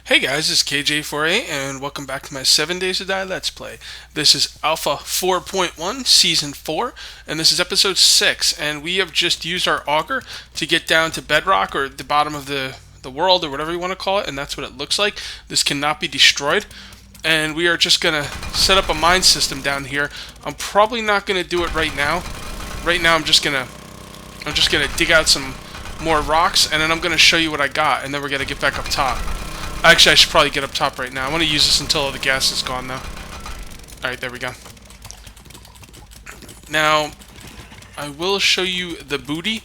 Hey guys, it's KJ48 and welcome back to my 7 Days to Die Let's Play. This is Alpha 4.1 Season 4 and this is Episode 6, and we have just used our auger to get down to bedrock, or the bottom of the world, or whatever you want to call it, and that's what it looks like. This cannot be destroyed, and we are just going to set up a mine system down here. I'm probably not going to do it right now. Right now I'm just going to dig out some more rocks, and then I'm going to show you what I got, and then we're going to get back up top. Actually, I should probably get up top right now. I want to use this until all the gas is gone, though. Alright, there we go. Now, I will show you the booty.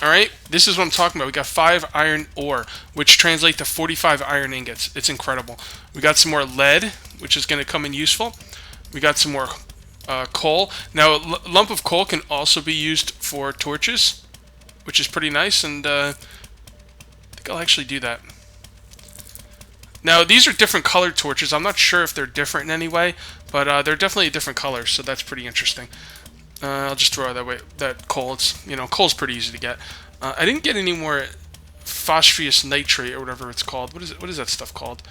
Alright, this is what I'm talking about. We got 5 iron ore, which translate to 45 iron ingots. It's incredible. We got some more lead, which is going to come in useful. We got some more coal. Now, a lump of coal can also be used for torches, which is pretty nice, and I think I'll actually do that. Now, these are different colored torches. I'm not sure if they're different in any way, but they're definitely different colors, so that's pretty interesting. I'll just throw that coal. Coal's pretty easy to get. I didn't get any more phosphorus nitrate or whatever it's called. What is it? What is that stuff called?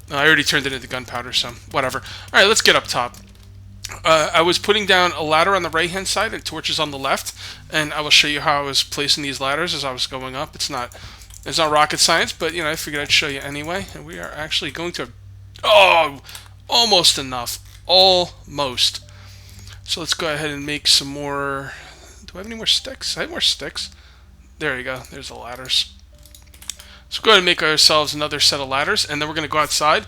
I already turned it into gunpowder, so whatever. All right, let's get up top. I was putting down a ladder on the right-hand side and torches on the left, and I will show you how I was placing these ladders as I was going up. It's not rocket science, but I figured I'd show you anyway. And we are actually going to, almost enough, almost. So let's go ahead and make some more. Do I have any more sticks? I have more sticks. There you go. There's the ladders. So go ahead and make ourselves another set of ladders, and then we're going to go outside,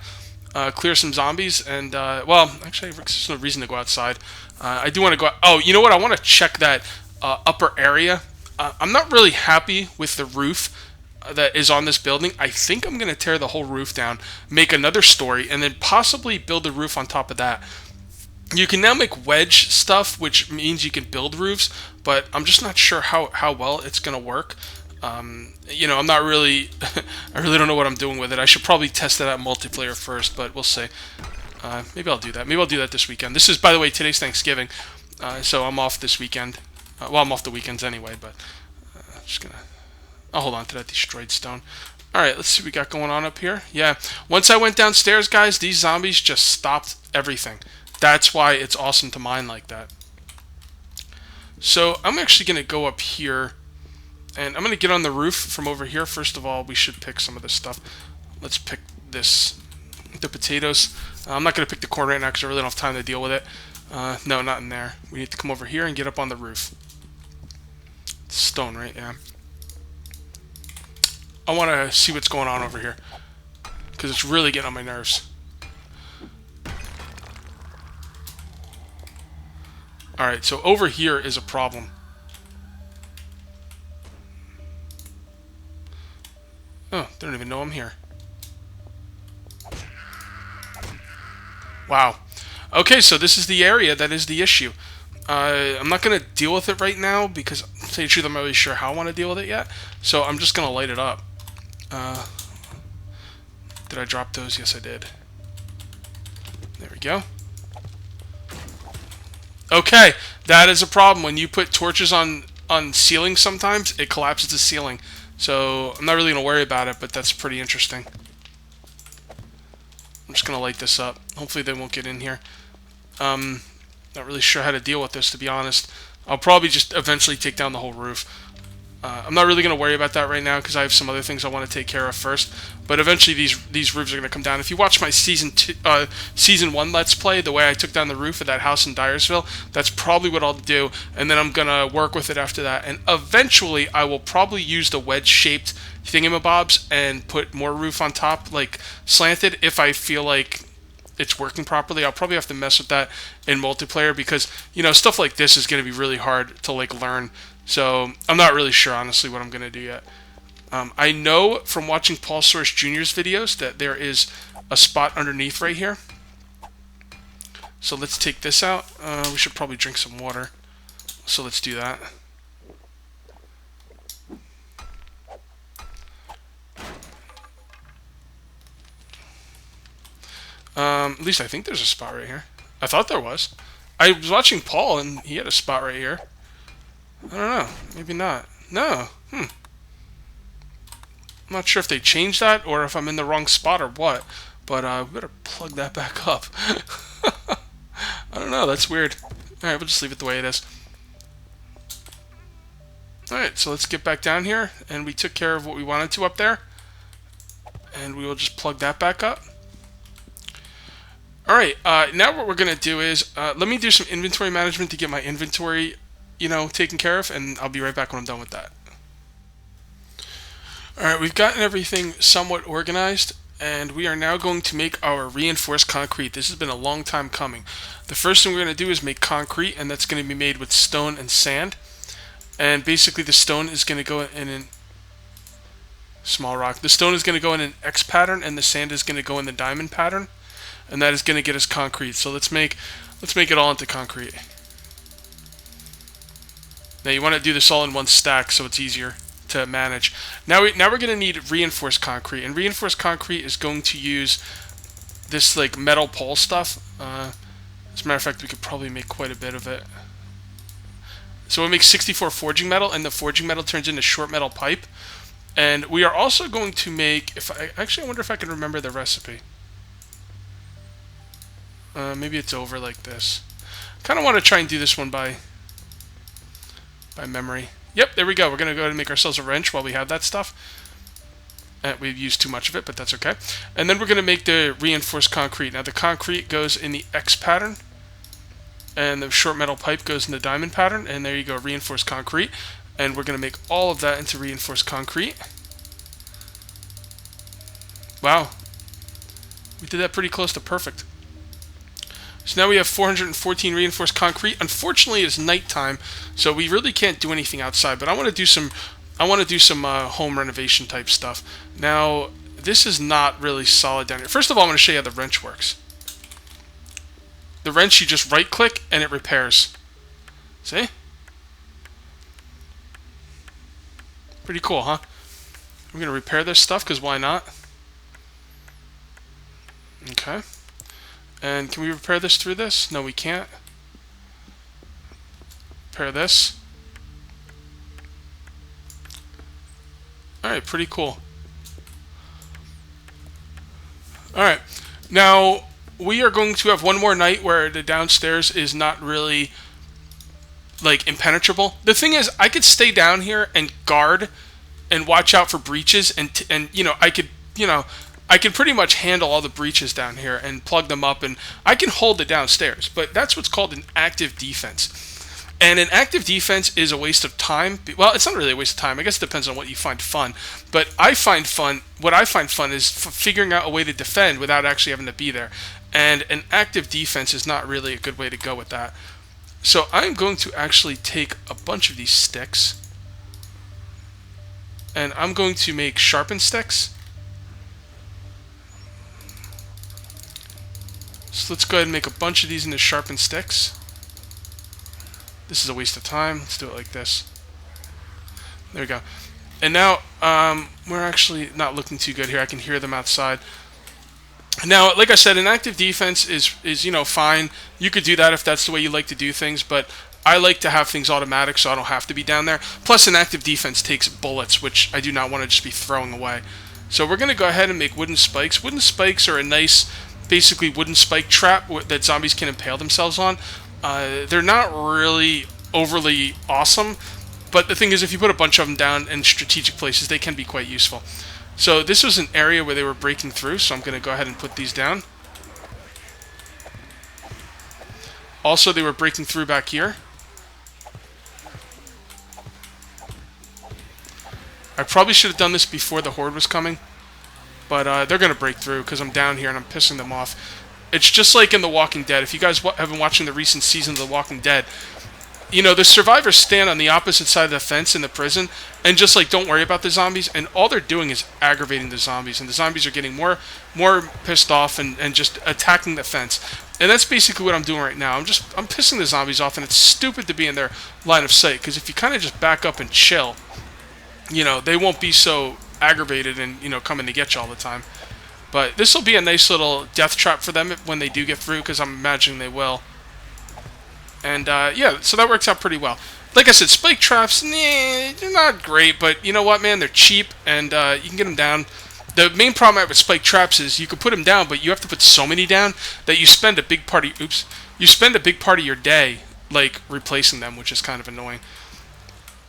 clear some zombies, and well, actually, there's no reason to go outside. I do want to go. Oh, you know what? I want to check that upper area. I'm not really happy with the roof that is on this building. I think I'm going to tear the whole roof down, make another story, and then possibly build the roof on top of that. You can now make wedge stuff, which means you can build roofs, but I'm just not sure how well it's going to work. I'm not really, I really don't know what I'm doing with it. I should probably test it out multiplayer first, but we'll see. Maybe I'll do that. Maybe I'll do that this weekend. This is, by the way, today's Thanksgiving, so I'm off this weekend. Well, I'm off the weekends anyway, but just going to... I'll hold on to that destroyed stone. Alright, let's see what we got going on up here. Yeah, once I went downstairs, guys, these zombies just stopped everything. That's why it's awesome to mine like that. So, I'm actually going to go up here, and I'm going to get on the roof from over here. First of all, we should pick some of this stuff. Let's pick the potatoes. I'm not going to pick the corn right now because I really don't have time to deal with it. No, not in there. We need to come over here and get up on the roof. It's stone, right? Yeah. I want to see what's going on over here, because it's really getting on my nerves. Alright, so over here is a problem. Oh, they don't even know I'm here. Wow. Okay, so this is the area that is the issue. I'm not going to deal with it right now, because, to tell you the truth, I'm not really sure how I want to deal with it yet. So I'm just going to light it up. Did I drop those? Yes, I did. There we go. Okay, that is a problem. When you put torches on ceilings, sometimes it collapses the ceiling. So I'm not really going to worry about it, but that's pretty interesting. I'm just going to light this up. Hopefully they won't get in here. Not really sure how to deal with this, to be honest. I'll probably just eventually take down the whole roof. I'm not really going to worry about that right now because I have some other things I want to take care of first. But eventually these roofs are going to come down. If you watch my Season 1 Let's Play, the way I took down the roof of that house in Dyersville, that's probably what I'll do. And then I'm going to work with it after that. And eventually I will probably use the wedge-shaped thingamabobs and put more roof on top, like slanted, if I feel like it's working properly. I'll probably have to mess with that in multiplayer because, stuff like this is going to be really hard to, learn. So, I'm not really sure, honestly, what I'm going to do yet. I know from watching Paul Source Jr.'s videos that there is a spot underneath right here. So, let's take this out. We should probably drink some water. So, let's do that. At least I think there's a spot right here. I thought there was. I was watching Paul, and he had a spot right here. I don't know. Maybe not. No. I'm not sure if they changed that or if I'm in the wrong spot or what, but we better plug that back up. I don't know, that's weird. Alright, we'll just leave it the way it is. Alright, so let's get back down here, and we took care of what we wanted to up there. And we will just plug that back up. Alright, now what we're going to do is, let me do some inventory management to get my inventory, taken care of, and I'll be right back when I'm done with that. Alright, we've gotten everything somewhat organized, and we are now going to make our reinforced concrete. This has been a long time coming. The first thing we're going to do is make concrete, and that's going to be made with stone and sand. And basically the stone is going to go in an small rock. The stone is going to go in an X pattern, and the sand is going to go in the diamond pattern, and that is going to get us concrete. So let's make it all into concrete. Now you want to do this all in one stack so it's easier to manage. Now we're going to need reinforced concrete, and reinforced concrete is going to use this like metal pole stuff. As a matter of fact, we could probably make quite a bit of it. So we'll make 64 forging metal, and the forging metal turns into short metal pipe. And we are also going to make, I wonder if I can remember the recipe. Maybe it's over like this. Kind of want to try and do this one by memory. Yep, there we go. We're going to go ahead and make ourselves a wrench while we have that stuff. We've used too much of it, but that's okay. And then we're going to make the reinforced concrete. Now the concrete goes in the X pattern, and the short metal pipe goes in the diamond pattern, and there you go, reinforced concrete. And we're going to make all of that into reinforced concrete. Wow. We did that pretty close to perfect. So now we have 414 reinforced concrete. Unfortunately, it's nighttime, so we really can't do anything outside. But I want to do some home renovation type stuff. Now, this is not really solid down here. First of all, I'm going to show you how the wrench works. The wrench, you just right-click and it repairs. See? Pretty cool, huh? We're going to repair this stuff, because why not? Okay. And can we repair this through this? No, we can't. Repair this. Alright, pretty cool. Alright. Now, we are going to have one more night where the downstairs is not really like impenetrable. The thing is, I could stay down here and guard and watch out for breaches, and I could pretty much handle all the breaches down here and plug them up, and I can hold it downstairs. But that's what's called an active defense. And an active defense is a waste of time. Well, it's not really a waste of time. I guess it depends on what you find fun. But what I find fun is figuring out a way to defend without actually having to be there. And an active defense is not really a good way to go with that. So I'm going to actually take a bunch of these sticks, and I'm going to make sharpened sticks. So let's go ahead and make a bunch of these into sharpened sticks. This is a waste of time. Let's do it like this. There we go. And now we're actually not looking too good here. I can hear them outside. Now, like I said, an active defense is fine. You could do that if that's the way you like to do things, but I like to have things automatic so I don't have to be down there. Plus, an active defense takes bullets, which I do not want to just be throwing away. So we're going to go ahead and make wooden spikes. Wooden spikes are a nice, basically wooden spike trap that zombies can impale themselves on. They're not really overly awesome, but the thing is, if you put a bunch of them down in strategic places, they can be quite useful. So this was an area where they were breaking through, so I'm going to go ahead and put these down. Also, they were breaking through back here. I probably should have done this before the horde was coming, but they're going to break through because I'm down here and I'm pissing them off. It's just like in The Walking Dead. If you guys have been watching the recent season of The Walking Dead, the survivors stand on the opposite side of the fence in the prison and just don't worry about the zombies, and all they're doing is aggravating the zombies, and the zombies are getting more pissed off and just attacking the fence. And that's basically what I'm doing right now. I'm pissing the zombies off, and it's stupid to be in their line of sight, because if you kind of just back up and chill, they won't be so aggravated and coming to get you all the time. But this will be a nice little death trap for them when they do get through, because I'm imagining they will. And yeah, so that works out pretty well. like I said, spike traps, they're not great, but you know what, man? They're cheap, and you can get them down. The main problem I have with spike traps is you can put them down, but you have to put so many down that you spend a big part of, you spend a big part of your day, like, replacing them, which is kind of annoying.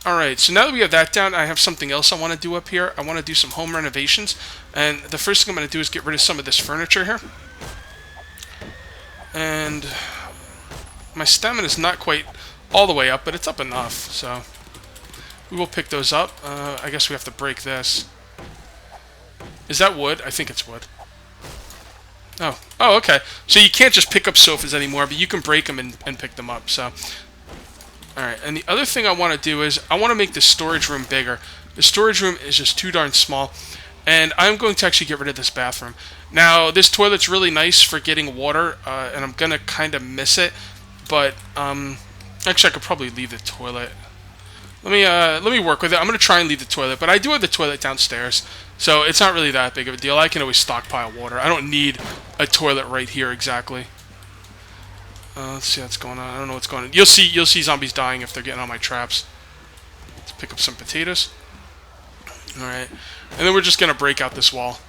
Alright, so now that we have that down, I have something else I want to do up here. I want to do some home renovations, and the first thing I'm going to do is get rid of some of this furniture here. And my stamina is not quite all the way up, but it's up enough, so we will pick those up. I guess we have to break this. Is that wood? I think it's wood. Oh, okay. So you can't just pick up sofas anymore, but you can break them and pick them up, so... Alright, and the other thing I want to do is, I want to make the storage room bigger. The storage room is just too darn small, and I'm going to actually get rid of this bathroom. Now, this toilet's really nice for getting water, and I'm going to kind of miss it, but, actually I could probably leave the toilet. Let me work with it. I'm going to try and leave the toilet, but I do have the toilet downstairs, so it's not really that big of a deal. I can always stockpile water. I don't need a toilet right here exactly. Let's see what's going on. I don't know what's going on. You'll see zombies dying if they're getting on my traps. Let's pick up some potatoes. Alright. And then we're just going to break out this wall.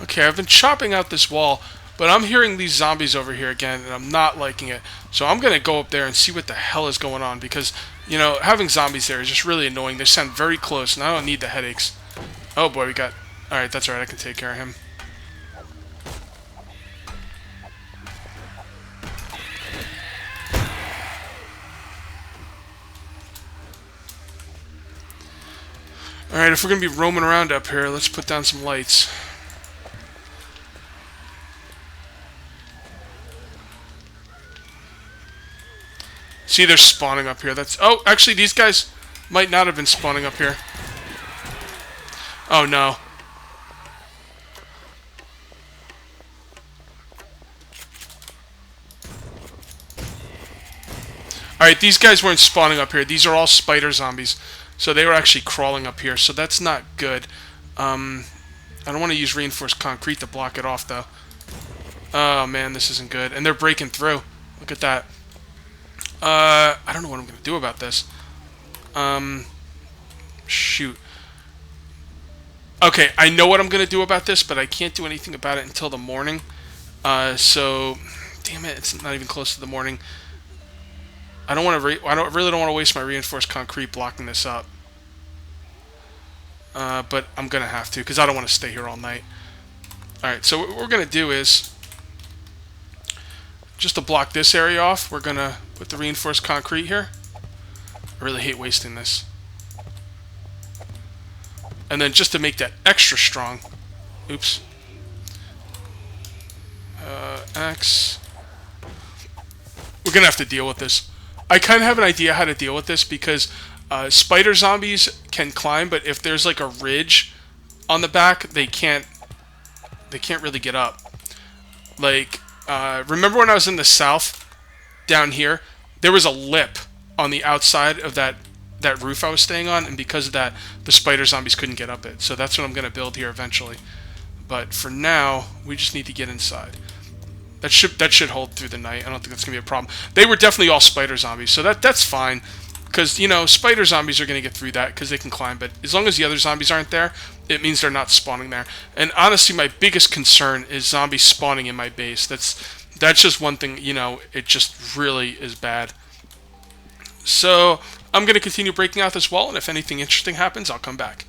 Okay, I've been chopping out this wall, but I'm hearing these zombies over here again, and I'm not liking it. So I'm going to go up there and see what the hell is going on, because, you know, having zombies there is just really annoying. They sound very close, and I don't need the headaches. Oh boy, we got... Alright, that's alright. I can take care of him. Alright, if we're going to be roaming around up here, let's put down some lights. See, they're spawning up here. That's... Oh, actually, these guys might not have been spawning up here. Oh, no. Alright, these guys weren't spawning up here. These are all spider zombies. So they were actually crawling up here, so that's not good. I don't want to use reinforced concrete to block it off, though. Oh, man, this isn't good. And they're breaking through. Look at that. I don't know what I'm going to do about this. Shoot. Okay, I know what I'm going to do about this, but I can't do anything about it until the morning. So, damn it, it's not even close to the morning. I don't want to. Really don't want to waste my reinforced concrete blocking this up. But I'm gonna have to, because I don't want to stay here all night. All right, so what we're gonna do is, just to block this area off, we're gonna put the reinforced concrete here. I really hate wasting this. And then just to make that extra strong, oops. X. We're gonna have to deal with this. I kind of have an idea how to deal with this, because spider zombies can climb, but if there's like a ridge on the back, they can't really get up. Like, remember when I was in the south, down here, there was a lip on the outside of that roof I was staying on, and because of that, the spider zombies couldn't get up it. So that's what I'm going to build here eventually. But for now, we just need to get inside. That should hold through the night. I don't think that's going to be a problem. They were definitely all spider zombies, so that's fine. Because, you know, spider zombies are going to get through that because they can climb. But as long as the other zombies aren't there, it means they're not spawning there. And honestly, my biggest concern is zombies spawning in my base. That's just one thing, you know, it just really is bad. So I'm going to continue breaking out this wall, and if anything interesting happens, I'll come back.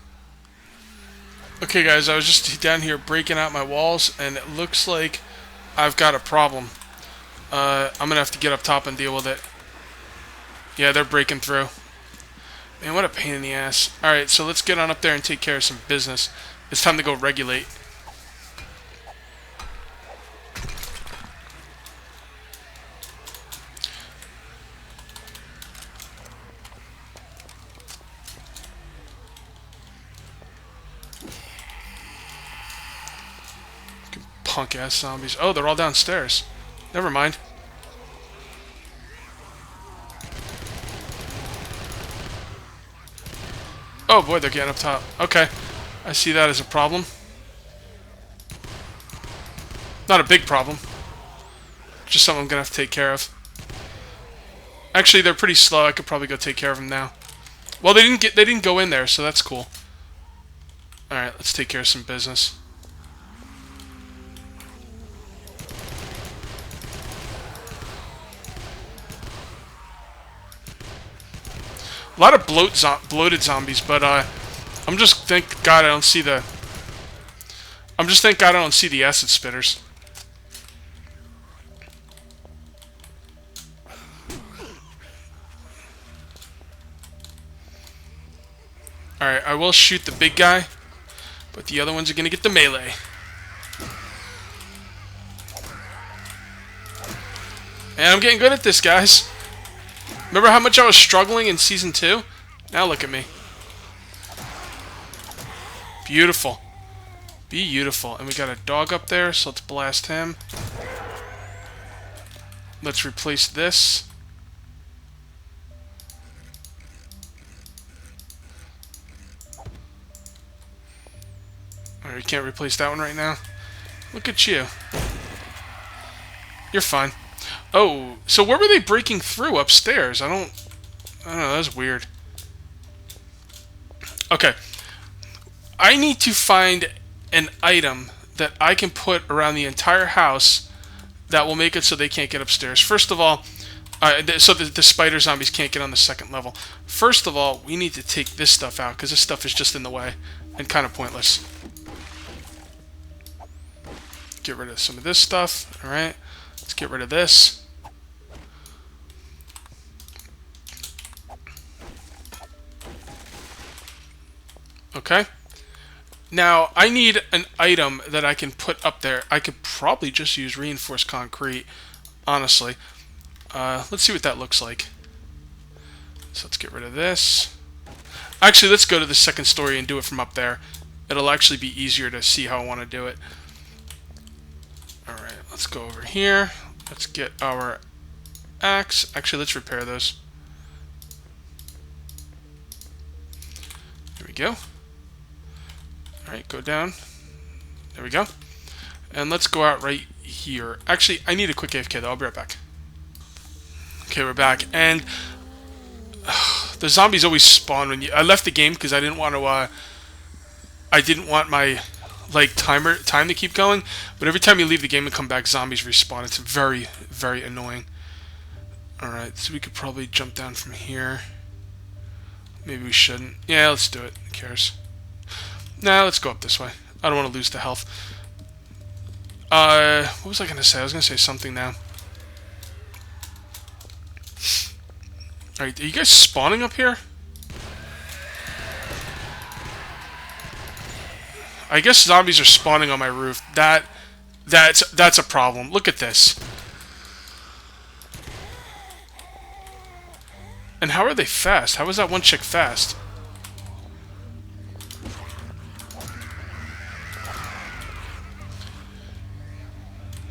Okay, guys, I was just down here breaking out my walls, and it looks like I've got a problem. I'm going to have to get up top and deal with it. Yeah, they're breaking through. Man, what a pain in the ass. Alright, so let's get on up there and take care of some business. It's time to go regulate. Punk-ass zombies. Oh, they're all downstairs. Never mind. Oh boy, they're getting up top. Okay. I see that as a problem. Not a big problem. Just something I'm going to have to take care of. Actually, they're pretty slow. I could probably go take care of them now. Well, they didn't go in there, so that's cool. All right, let's take care of some business. A lot of bloated zombies, but I'm just thank God I don't see the. I'm just thank God I don't see the acid spitters. All right, I will shoot the big guy, but the other ones are gonna get the melee. And I'm getting good at this, guys. Remember how much I was struggling in Season 2? Now look at me. Beautiful. Beautiful. And we got a dog up there, so let's blast him. Let's replace this. Alright, we can't replace that one right now. Look at you. You're fine. Oh, so where were they breaking through upstairs? I don't know, that's weird. Okay. I need to find an item that I can put around the entire house that will make it so they can't get upstairs. First of all, so the spider zombies can't get on the second level. First of all, we need to take this stuff out because this stuff is just in the way and kind of pointless. Get rid of some of this stuff. Alright. Let's get rid of this. Okay. Now, I need an item that I can put up there. I could probably just use reinforced concrete, honestly. Let's see what that looks like. So let's get rid of this. Actually, let's go to the second story and do it from up there. It'll actually be easier to see how I want to do it. Alright, let's go over here. Let's get our axe. Actually, let's repair those. There we go. Alright, go down. There we go. And let's go out right here. Actually, I need a quick AFK though. I'll be right back. Okay, we're back. And the zombies always spawn when you... I left the game because I didn't want to... I didn't want my time to keep going. But every time you leave the game and come back, zombies respawn. It's very, very annoying. Alright, so we could probably jump down from here. Maybe we shouldn't. Yeah, let's do it. Who cares? Nah, let's go up this way. I don't want to lose the health. What was I going to say? I was going to say something now. Alright, are you guys spawning up here? I guess zombies are spawning on my roof. That's a problem. Look at this. And how are they fast? How is that one chick fast?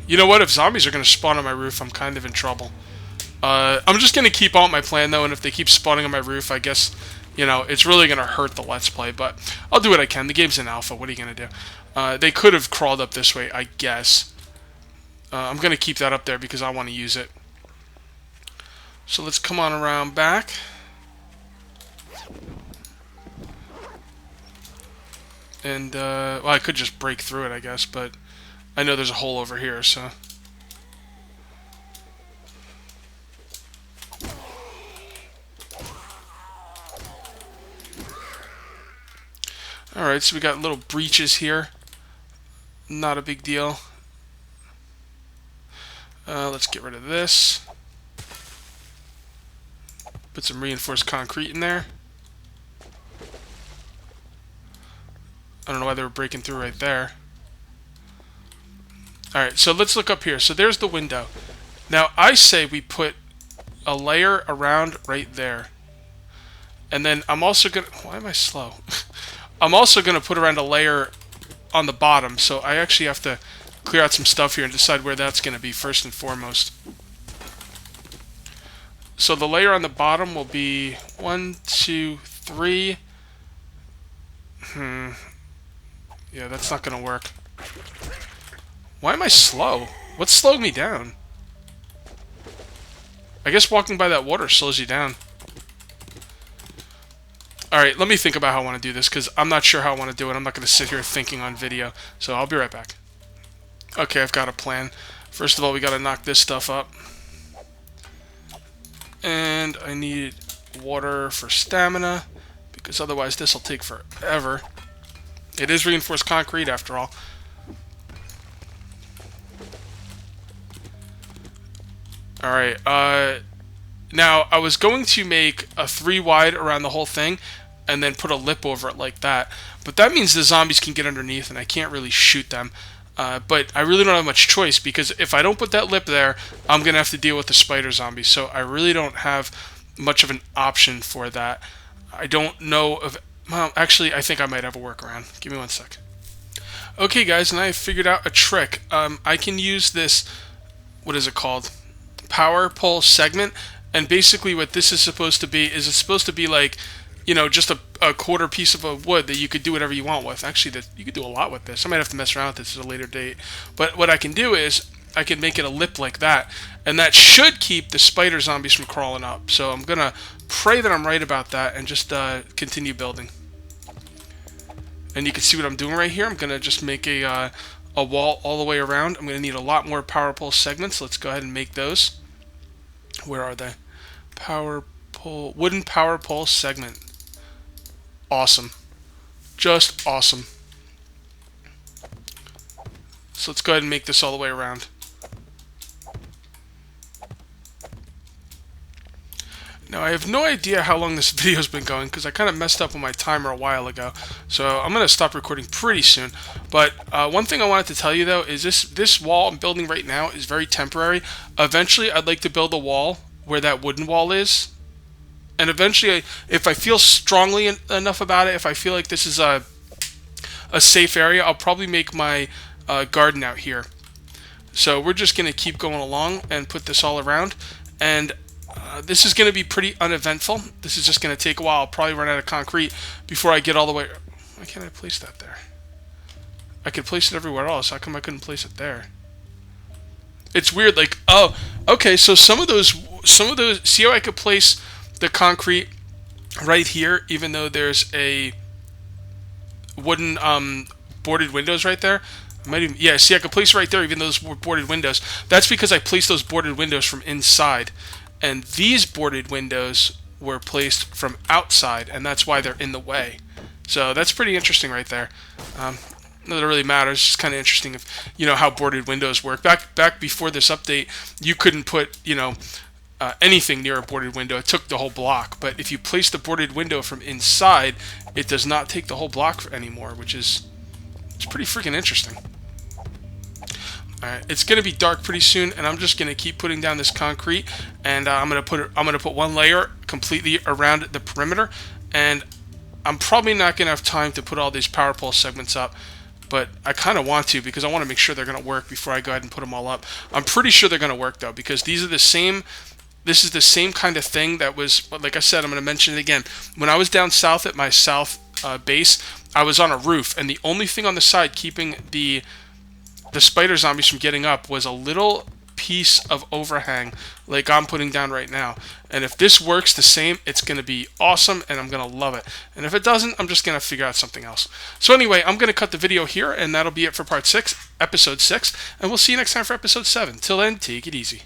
You know what? If zombies are going to spawn on my roof, I'm kind of in trouble. I'm just going to keep on my plan, though, and if they keep spawning on my roof, I guess, you know, it's really going to hurt the Let's Play, but I'll do what I can. The game's in alpha. What are you going to do? They could have crawled up this way, I guess. I'm going to keep that up there because I want to use it. So let's come on around back. And, well, I could just break through it, I guess, but I know there's a hole over here, so... Alright, so we got little breaches here. Not a big deal. Let's get rid of this. Put some reinforced concrete in there. I don't know why they were breaking through right there. Alright, so let's look up here. So there's the window. Now, I say we put a layer around right there. And then I'm also going to... Why am I slow? I'm also going to put around a layer on the bottom. So I actually have to clear out some stuff here and decide where that's going to be first and foremost. So the layer on the bottom will be 1, 2, 3. Yeah, that's not going to work. Why am I slow? What slowed me down? I guess walking by that water slows you down. Alright, let me think about how I want to do this, because I'm not sure how I want to do it. I'm not going to sit here thinking on video. So I'll be right back. Okay, I've got a plan. First of all, we got to knock this stuff up. And I need water for stamina, because otherwise this will take forever. It is reinforced concrete after all. Alright, now I was going to make a 3 wide around the whole thing and then put a lip over it like that. But that means the zombies can get underneath and I can't really shoot them. But I really don't have much choice, because if I don't put that lip there, I'm going to have to deal with the spider zombies. So I really don't have much of an option for that. I don't know of... Well, actually, I think I might have a workaround. Give me one sec. Okay, guys, and I figured out a trick. I can use this... What is it called? Power pole segment. And basically what this is supposed to be is it's supposed to be like... You know, just a quarter piece of a wood that you could do whatever you want with. Actually, you could do a lot with this. I might have to mess around with this at a later date. But what I can do is I can make it a lip like that. And that should keep the spider zombies from crawling up. So I'm going to pray that I'm right about that and just continue building. And you can see what I'm doing right here. I'm going to just make a wall all the way around. I'm going to need a lot more power pole segments. Let's go ahead and make those. Where are they? Wooden power pole segment. Awesome. Just awesome. So let's go ahead and make this all the way around. Now I have no idea how long this video's been going, because I kind of messed up on my timer a while ago. So I'm going to stop recording pretty soon. But one thing I wanted to tell you though is this wall I'm building right now is very temporary. Eventually I'd like to build a wall where that wooden wall is. And eventually, if I feel strongly enough about it, if I feel like this is a safe area, I'll probably make my garden out here. So we're just going to keep going along and put this all around. And this is going to be pretty uneventful. This is just going to take a while. I'll probably run out of concrete before I get all the way... Why can't I place that there? I could place it everywhere else. How come I couldn't place it there? It's weird. Like, oh, okay. So some of those. See how I could place the concrete right here, even though there's a wooden boarded windows right there. Yeah, see, I could place it right there, even though those were boarded windows. That's because I placed those boarded windows from inside, and these boarded windows were placed from outside, and that's why they're in the way. So that's pretty interesting right there. Not that it really matters. It's just kind of interesting if you know how boarded windows work. Back before this update, you couldn't put anything near a boarded window. It took the whole block. But if you place the boarded window from inside, it does not take the whole block anymore, which is pretty freaking interesting. Alright, it's gonna be dark pretty soon, and I'm just gonna keep putting down this concrete, and I'm gonna put one layer completely around the perimeter, and I'm probably not gonna have time to put all these power pole segments up. But I kind of want to, because I want to make sure they're going to work before I go ahead and put them all up. I'm pretty sure they're going to work, though, because these are the same... This is the same kind of thing that was... Like I said, I'm going to mention it again. When I was down south at my south base, I was on a roof, and the only thing on the side keeping the spider zombies from getting up was a little piece of overhang like I'm putting down right now. And if this works the same, it's going to be awesome, and I'm going to love it. And if it doesn't, I'm just going to figure out something else. So anyway, I'm going to cut the video here, and that'll be it for part 6, episode 6, and we'll see you next time for episode 7. Till then, take it easy.